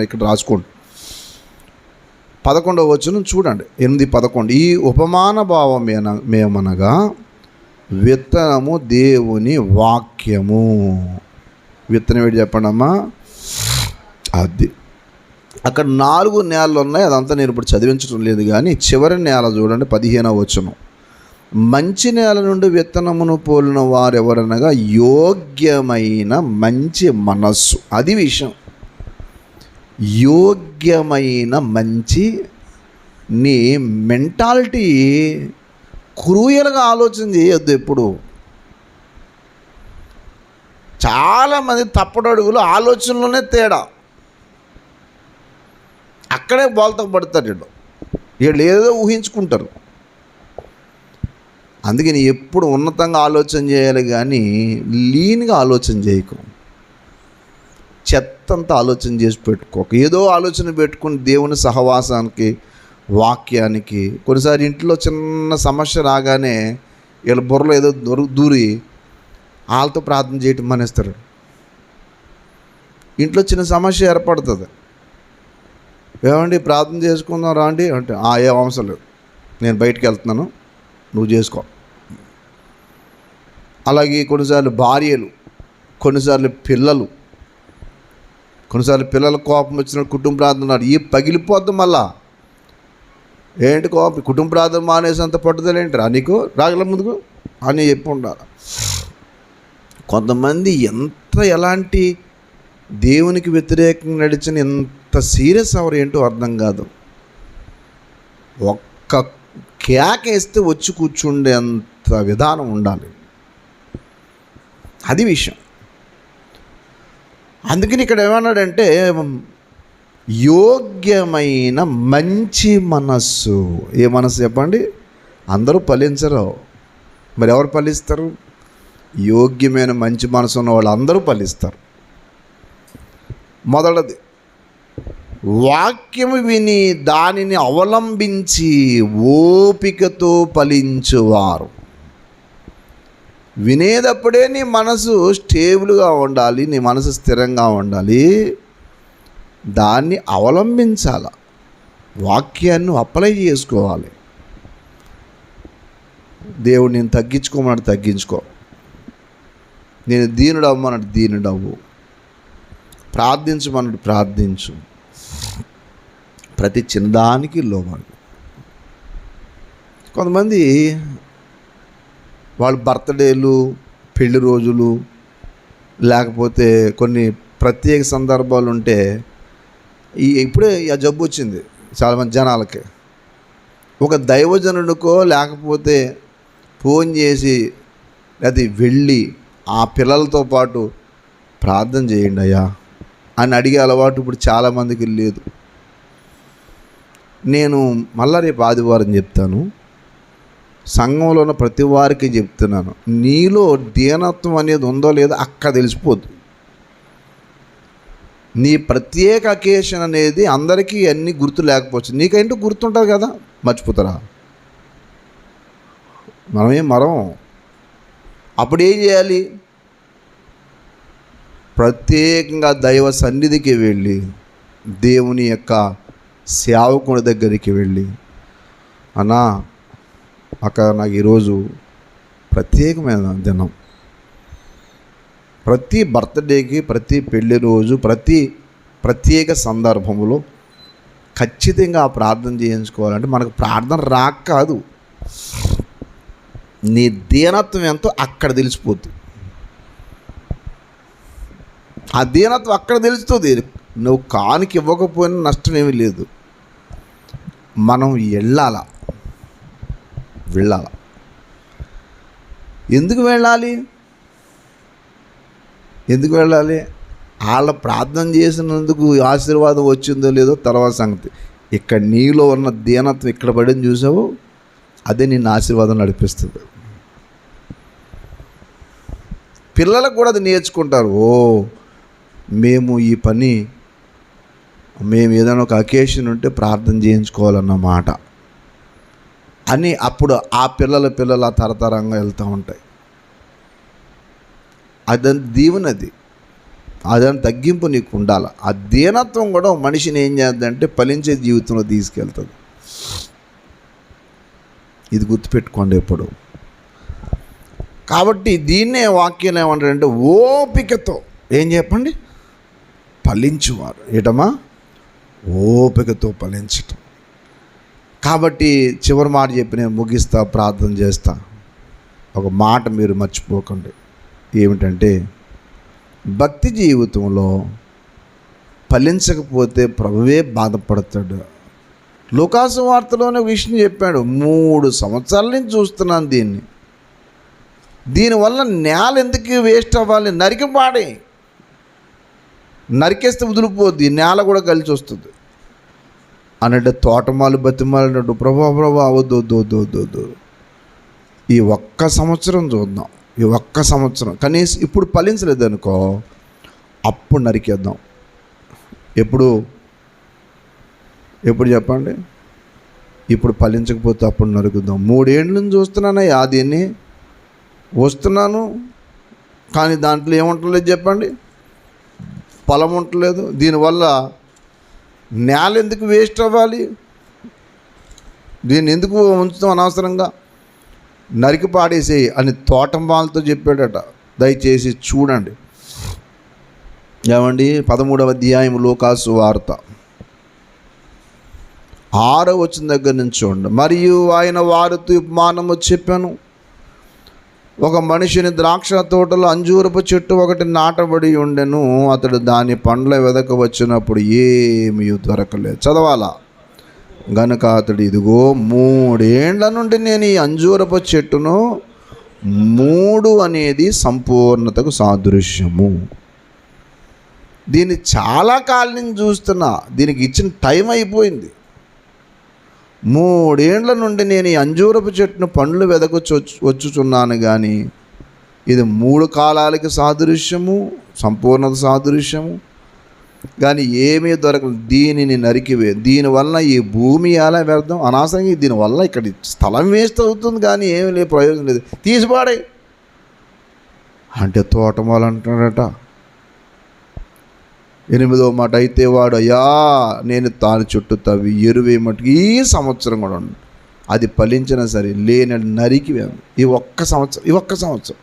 ఇక్కడ రాసుకోండి. 11వ వచనం చూడండి. 8:11. ఈ ఉపమాన భావం మేమనగా విత్తనము దేవుని వాక్యము. విత్తనం ఏంటి చెప్పండి అమ్మా? అది అక్కడ 4 నేలలు ఉన్నాయి. అదంతా నేను ఇప్పుడు చదివించడం లేదు, కానీ చివరి నేల చూడండి, 15వ వచనం. మంచి నేల నుండి విత్తనమును పోలిన వారెవరనగా యోగ్యమైన మంచి మనస్సు. అది విషయం. యోగ్యమైన మంచి. నీ మెంటాలిటీ క్రూయల్గా ఆలోచన చేయొద్దు ఎప్పుడు. చాలామంది తప్పడడుగులు ఆలోచనలోనే తేడా, అక్కడే బోల్తా పడతారు. వీళ్ళు ఏదో ఊహించుకుంటారు. అందుకని ఎప్పుడు ఉన్నతంగా ఆలోచన చేయాలి, కానీ లీన్గా ఆలోచన చేయకు. చెత్తంతా ఆలోచన చేసి పెట్టుకోక. ఏదో ఆలోచన పెట్టుకుని దేవుని సహవాసానికి వాక్యానికి. కొన్నిసారి ఇంట్లో చిన్న సమస్య రాగానే వీళ్ళ బుర్రలో ఏదో దూరి వాళ్ళతో ప్రార్థన చేయటం మానేస్తారు. ఇంట్లో చిన్న సమస్య ఏర్పడుతుంది, ఏమండి ప్రార్థన చేసుకుందాం రాండి అంటే ఏ అవసరం లేదు, నేను బయటికి వెళ్తున్నాను, నువ్వు చేసుకో. అలాగే కొన్నిసార్లు భార్యలు, కొన్నిసార్లు పిల్లలు కోపం వచ్చిన కుటుంబ ప్రార్థన పగిలిపోద్ది. మళ్ళా ఏంటి కోపం, కుటుంబ ప్రార్థన మానేసంత పట్టుదలేంటిరా నీకు, రాగల ముందుకు అని చెప్పి ఉండాలి. కొంతమంది ఎలాంటి దేవునికి వ్యతిరేకంగా నడిచిన ఎంత సీరియస్ అవరు ఏంటో అర్థం కాదు. ఒక్క కేకేస్తే వచ్చి కూర్చుండే అంత విధానం ఉండాలి, అది విషయం. అందుకని ఇక్కడ ఏమన్నాడంటే యోగ్యమైన మంచి మనస్సు. ఏ మనస్సు చెప్పండి? అందరూ ఫలించరు, మరి ఎవరు ఫలిస్తారు? యోగ్యమైన మంచి మనసు ఉన్న వాళ్ళు అందరూ ఫలిస్తారు. మొదటిది, వాక్యము విని దానిని అవలంబించి ఓపికతో ఫలించువారు. వినేటప్పుడే నీ మనసు స్టేబుల్గా ఉండాలి, నీ మనసు స్థిరంగా ఉండాలి, దాన్ని అవలంబించాల, వాక్యాన్ని అప్లై చేసుకోవాలి. దేవుడు నేను తగ్గించుకోమన్నాడు, తగ్గించుకో. నేను దీనుడు అవ్వమన్నాడు, దీనుడు అవ్వు. ప్రార్థించమన్నాడు, ప్రార్థించు. ప్రతి చిన్నదానికి లోబడు. కొంతమంది వాళ్ళ బర్త్డేలు, పెళ్లి రోజులు, లేకపోతే కొన్ని ప్రత్యేక సందర్భాలు ఉంటే ఇప్పుడే ఆ జబ్బు వచ్చింది చాలామంది జనాలకి. ఒక దైవజనుడికో లేకపోతే ఫోన్ చేసి అది వెళ్ళి ఆ పిల్లలతో పాటు ప్రార్థన చేయండి అయ్యా అని అడిగే అలవాటు ఇప్పుడు చాలామందికి లేదు. నేను మళ్ళా రేపు ఆదివారం చెప్తాను, సంఘంలో ఉన్న ప్రతి వారికి చెప్తున్నాను, నీలో దీనత్వం అనేది ఉందో లేదో అక్కడ తెలిసిపోద్దు. నీ ప్రత్యేక అకేషన్ అనేది అందరికీ అన్నీ గుర్తు లేకపోవచ్చు, నీకంటూ గుర్తుంటుంది కదా, మర్చిపోతారా? మరం అప్పుడు ఏం చేయాలి? ప్రత్యేకంగా దైవ సన్నిధికి వెళ్ళి, దేవుని యొక్క సేవకుని దగ్గరికి వెళ్ళి, అన్నా అక్క నాకు ఈరోజు ప్రత్యేకమైన దినం, ప్రతి బర్త్డేకి, ప్రతి పెళ్లి రోజు, ప్రతి ప్రత్యేక సందర్భంలో ఖచ్చితంగా ఆ ప్రార్థన చేయించుకోవాలంటే మనకు ప్రార్థన రాక కాదు, నీ దీనత్వం ఎంతో అక్కడ తెలిసిపోతుంది. ఆ దీనత్వం అక్కడ తెలుస్తుంది. నువ్వు కానుక ఇవ్వకపోయినా నష్టం ఏమీ లేదు, మనం వెళ్ళాల. ఎందుకు వెళ్ళాలి? వాళ్ళ ప్రార్థన చేసినందుకు ఆశీర్వాదం వచ్చిందో లేదో తర్వాత సంగతి. ఇక్కడ నీలో ఉన్న దీనత్వం ఇక్కడ పడింది చూసావు, అదే నిన్ను ఆశీర్వాదం నడిపిస్తుంది. పిల్లలకు కూడా అది నేర్చుకుంటారు. మేము ఈ పని, మేము ఏదైనా ఒక అకేషన్ ఉంటే ప్రార్థన చేయించుకోవాలన్నమాట అని అప్పుడు ఆ పిల్లల తరతరంగా వెళ్తూ ఉంటాయి. అదని దీవెనది, అదని తగ్గింపు నీకు ఉండాలి. ఆ దీనత్వం కూడా మనిషిని ఏం చేద్దంటే ఫలించే జీవితంలో తీసుకెళ్తుంది. ఇది గుర్తుపెట్టుకోండి ఎప్పుడు. కాబట్టి దీన్నే వాక్యం ఏమంటారంటే ఓపికతో ఏం చెప్పండి, ఫలించువారు. ఏటమ్మా? ఓపికతో ఫలించటం. కాబట్టి చివరి మాట చెప్పి నేను ముగిస్తా, ప్రార్థన చేస్తా. ఒక మాట మీరు మర్చిపోకండి, ఏమిటంటే భక్తి జీవితంలో ఫలించకపోతే ప్రభువే బాధపడతాడు. లూకాసు వార్తలోనే విషయం చెప్పాడు, 3 సంవత్సరాల నుంచి చూస్తున్నాను దీనివల్ల నేల ఎందుకు వేస్ట్ అవ్వాలి, నరికేస్తే వదిలిపోద్ది, నేల కూడా కలిసి వస్తుంది అన్నట్టు తోటమాలు బతిమాలినట్టు ప్రభా వద్దు, ఈ ఒక్క సంవత్సరం చూద్దాం, ఈ ఒక్క సంవత్సరం కనీసం ఇప్పుడు ఫలించలేదు అనుకో, అప్పుడు నరికేద్దాం. ఎప్పుడు చెప్పండి? ఇప్పుడు ఫలించకపోతే అప్పుడు నరుకుదాం. 3 ఏళ్ళ నుంచి చూస్తున్నానయ్యా దీన్ని, వస్తున్నాను కానీ దాంట్లో ఏముంటలేదు చెప్పండి, ఫలం ఉండలేదు. దీనివల్ల నేల ఎందుకు వేస్ట్ అవ్వాలి, దీన్ని ఎందుకు ఉంచుతాం అనవసరంగా, నరికి పాడేసేయి అని తోటం వాళ్ళతో చెప్పాడట. దయచేసి చూడండి ఏమండి, 13వ అధ్యాయం లూకాసు వార్త 6వ వచనం దగ్గర నుంచి చూడండి. మరియు ఆయన వారితో ఉపమానము చెప్పాను, ఒక మనిషిని ద్రాక్ష తోటలో అంజూరపు చెట్టు ఒకటి నాటబడి ఉండెను. అతడు దాని పండ్ల వెదక వచ్చినప్పుడు ఏమీ దొరకలేదు. చదవాలా? గనుక అతడు, ఇదిగో 3 ఏండ్ల నుండి నేను ఈ అంజూరపు చెట్టును, 3 అనేది సంపూర్ణతకు సాదృశ్యము, దీన్ని చాలా కాలం నుంచి చూస్తున్నా, దీనికి ఇచ్చిన టైం అయిపోయింది. 3 ఏండ్ల నుండి నేను ఈ అంజూరపు చెట్టును పండ్లు వచ్చుచున్నాను, కానీ ఇది 3 కాలాలకి సాదృశ్యము, సంపూర్ణత సాదృశ్యము, కానీ ఏమీ దొరకలేదు. దీనిని నరికివే, దీనివల్ల ఈ భూమి ఎలా వ్యర్థం, అనవసరంగా దీనివల్ల ఇక్కడ స్థలం వేస్ట్ అవుతుంది, కానీ ఏమీ లేదు, ప్రయోజనం లేదు, తీసిపాడాయి అంటే తోటమాలు అంటాడట. 8వ మాట, అయితే వాడు, అయ్యా నేను తాను చుట్టూ తవ్వి ఎరువే మట్టుకు ఈ సంవత్సరం కూడా ఉంది, అది ఫలించినా సరే లేని నరికి ఈ ఒక్క సంవత్సరం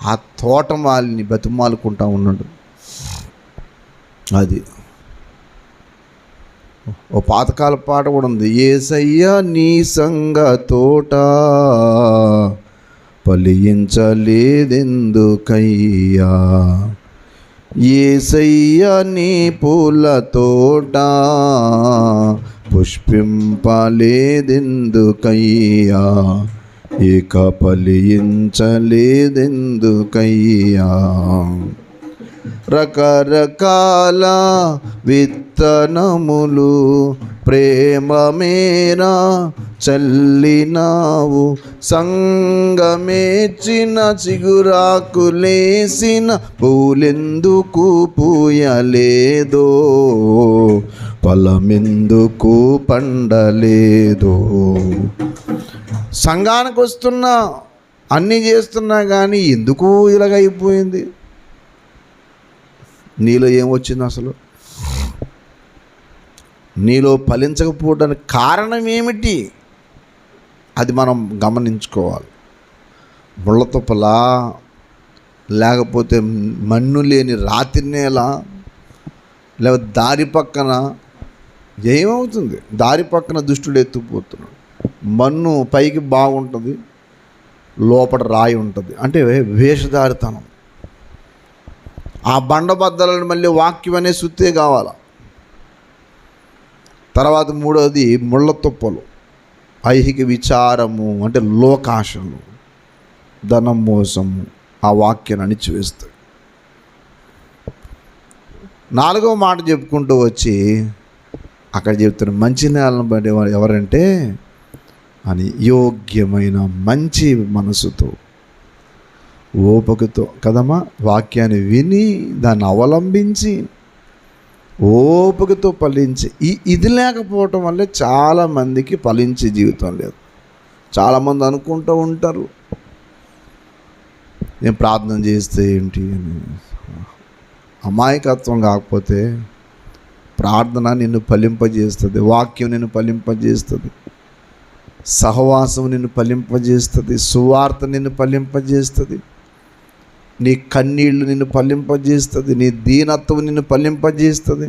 ఆ తోటమాలిని బతిమాలుకుంటా ఉన్నాడు. అది ఓ పాతకాల పాట కూడా ఉంది, యేసయ్యా నీ సంగ తోట ఫలించలేదెందుకయ్యా, యేసయ్యా నీ పూల తోట పుష్పింపలేదెందుకయ్యా, ఇక ఫలించలేదెందుకయ్యా. రకరకాల విత్తనములు ప్రేమ మేరా చల్లినావు, సంగమేచిన చిగురాకులేసిన పూలెందుకు పూయలేదో, ఫలమెందుకు పండలేదో. సంఘానికి వస్తున్నా, అన్నీ చేస్తున్నా, కానీ ఎందుకు ఇలాగైపోయింది? నీలో ఏమొచ్చింది అసలు? నీలో ఫలించకపోవడానికి కారణం ఏమిటి? అది మనం గమనించుకోవాలి. ముళ్ళతుప్పలా, లేకపోతే మన్ను లేని రాతి నేల, లేకపోతే దారి పక్కన ఏమవుతుంది? దారి పక్కన దుష్టుడు ఎత్తుకుపోతున్నాడు. మన్ను పైకి బాగుంటుంది, లోపల రాయి ఉంటుంది, అంటే వేషధారితనం. ఆ బండబద్దలను మళ్ళీ వాక్యం అనే సుత్తే కావాలా. తర్వాత 3వది ముళ్ళ తుప్పలు, ఐహిక విచారము, అంటే లోకాశలు, ధనం, మోసము ఆ వాక్యాన్ని అణిచివేస్తాయి. 4వ మాట చెప్పుకుంటూ వచ్చి అక్కడ చెప్తున్న మంచి నేలను బట్టి ఎవరంటే అని యోగ్యమైన మంచి మనసుతో, ఓపికతో కదమ్మా వాక్యాన్ని విని దాన్ని అవలంబించి ఓపికతో ఫలించి, ఇది లేకపోవటం వల్లే చాలామందికి ఫలించే జీవితం లేదు. చాలామంది అనుకుంటూ ఉంటారు, నేను ప్రార్థన చేస్తే ఏంటి అని. అమాయకత్వం కాకపోతే ప్రార్థన నిన్ను ఫలింపజేస్తుంది, వాక్యం నిన్ను ఫలింపజేస్తుంది, సహవాసం నిన్ను ఫలింపజేస్తుంది, సువార్త నిన్ను ఫలింపజేస్తుంది, నీ కన్నీళ్ళు నిన్ను ఫలింపజేస్తుంది, నీ దీనత్వం నిన్ను ఫలింపజేస్తుంది,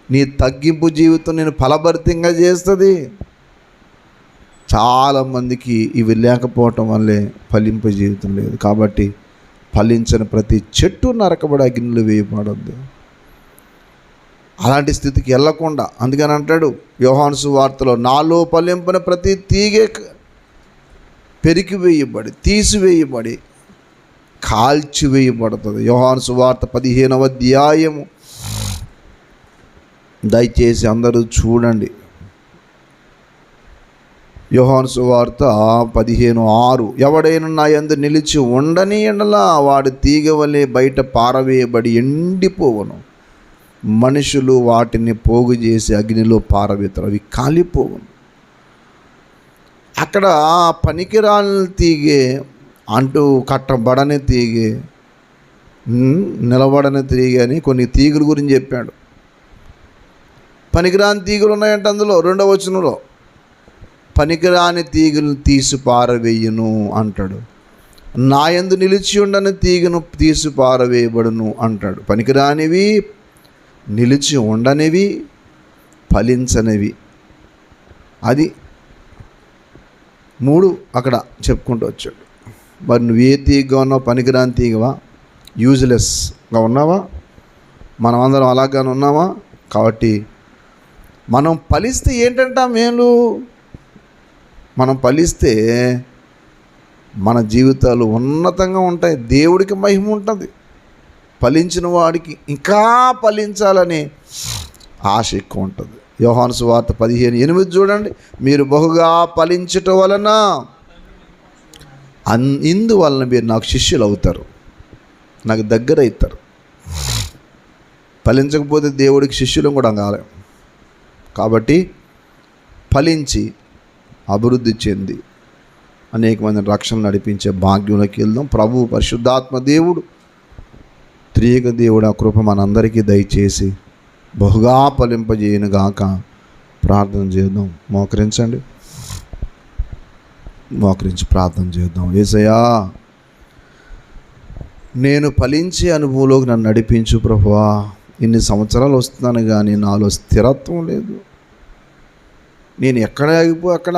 నీ తగ్గింపు జీవితం నిన్ను ఫలభరితంగా చేస్తుంది. చాలామందికి ఇవి లేకపోవటం వల్లే ఫలింప జీవితం లేదు. కాబట్టి ఫలించిన ప్రతి చెట్టు నరకబడి అగ్నిలో వేయబడద్దు. అలాంటి స్థితికి వెళ్ళకుండా, అందుకని అంటాడు యోహాను సువార్తలో, నాలో ఫలింపన ప్రతి తీగే పెరికివేయబడి, తీసివేయబడి, కాల్చివేయబడుతుంది. యోహాను సువార్త 15వ అధ్యాయము దయచేసి అందరూ చూడండి. యోహాను సువార్త 15:6, ఎవడైనా నా యందు నిలిచి ఉండని ఎడల వాడు తీగ వలె బయట పారవేయబడి ఎండిపోవను, మనుషులు వాటిని పోగు చేసి అగ్నిలో పారవేతారు, అవి కాలిపోవు. అక్కడ పనికిరాని తీగే అంటూ కట్టబడని తీగే, నిలబడని తీగే అని కొన్ని తీగల గురించి చెప్పాడు. పనికిరాని తీగలు ఉన్నాయంటే అందులో 2వ వచనంలో పనికిరాని తీగలు తీసి పారవేయును అంటాడు. నా యందు నిలిచి ఉండని తీగను తీసి పారవేయబడును అంటాడు. పనికిరానివి, నిలిచి ఉండనివి, ఫలించనివి, అది 3 అక్కడ చెప్పుకుంటూ వచ్చాడు. మరి నువ్వు ఏ తీగగా ఉన్నావు? పనికిరాని తీగవా? యూజ్లెస్గా ఉన్నావా? మనమందరం అలాగానే ఉన్నామా? కాబట్టి మనం ఫలిస్తే ఏంటంట మేలు, మనం ఫలిస్తే మన జీవితాలు ఉన్నతంగా ఉంటాయి, దేవుడికి మహిమ ఉంటుంది. ఫలించిన వాడికి ఇంకా ఫలించాలని ఆశ ఎక్కువ ఉంటుంది. యోహాను సువార్త 15:8 చూడండి. మీరు బహుగా ఫలించటం వలన ఇందువలన మీరు నాకు శిష్యులు అవుతారు, నాకు దగ్గర అవుతారు. ఫలించకపోతే దేవుడికి శిష్యులు కూడా కాలేం. కాబట్టి ఫలించి అభివృద్ధి చెంది అనేక మందిని రక్షణ నడిపించే భాగ్యంలోకి వెళ్దాం. ప్రభు పరిశుద్ధాత్మ దేవుడు, త్రియేక దేవుడు ఆ కృప మనందరికీ దయచేసి బహుగా ఫలింపజేయనుగాక. ప్రార్థన చేద్దాం. మోకరించండి, మోకరించి ప్రార్థన చేద్దాం. యేసయ్యా, నేను ఫలించే అనుభవంలోకి నన్ను నడిపించు ప్రభువా. ఇన్ని సంవత్సరాలు వస్తున్నాను కానీ నాలో స్థిరత్వం లేదు. నేను అక్కడ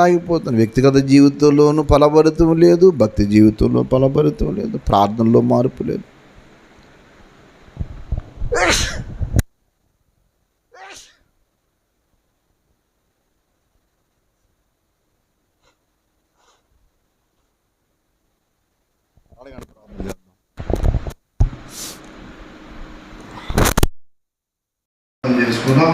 ఆగిపోతాను. వ్యక్తిగత జీవితంలోనూ ఫలభరితం లేదు, భక్తి జీవితంలో ఫలభరితం లేదు, ప్రార్థనలో మార్పు లేదు. చేసుకుందాం.